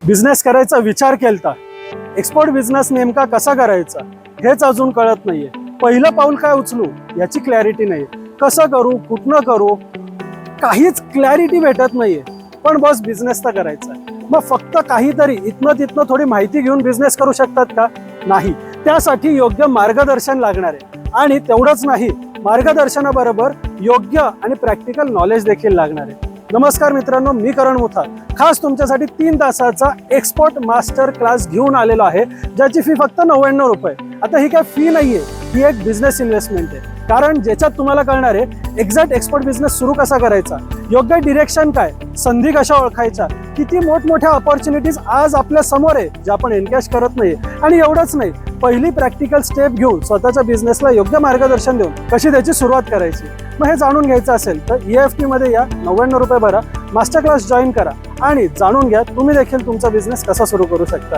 Business करायचा विचार केलता, एक्सपोर्ट बिझनेस नेमका कसा करायचा हेच अजून कळत नाहीये. पहिलं पाऊल काय उचलू याची क्लॅरिटी नाही. कसं करू, कुठनं करू, काहीच क्लॅरिटी भेटत नाहीये. पण बस बिझनेस तर करायचा. मग फक्त काहीतरी इथनं तिथनं थोडी माहिती घेऊन बिझनेस करू शकतात का? नाही. त्यासाठी योग्य मार्गदर्शन लागणार आहे. आणि तेवढंच नाही, मार्गदर्शनाबरोबर योग्य आणि प्रॅक्टिकल नॉलेज देखील लागणार आहे. नमस्कार मित्रांनो, मी करण मुथा खास तुमच्यासाठी 3 तासाचा एक्सपोर्ट मास्टर क्लास घेऊन आलेलो आहे, ज्याची फी फक्त 99 रुपये. आता ही काय फी नाहीये, ही एक बिझनेस इन्व्हेस्टमेंट आहे. कारण ज्याच्यात तुम्हाला कळणार आहे एक्झॅक्ट एक्सपोर्ट बिझनेस सुरू कसा करायचा, योग्य डिरेक्शन काय, संधी कशा ओळखायच्या, किती मोठमोठ्या ऑपॉर्च्युनिटीज आज आपल्या समोर आहे ज्या आपण एनकॅश करत नाही. आणि एवढंच नाही, पहिली प्रॅक्टिकल स्टेप घेऊन स्वतःच्या बिझनेसला योग्य मार्गदर्शन देऊन कशी त्याची सुरुवात करायची. मग हे जाणून घ्यायचं असेल तर EFT मध्ये या, 99 रुपये भरा, मास्टर क्लास जॉईन करा आणि जाणून घ्या तुम्ही देखील तुमचा बिझनेस कसा सुरू करू शकता.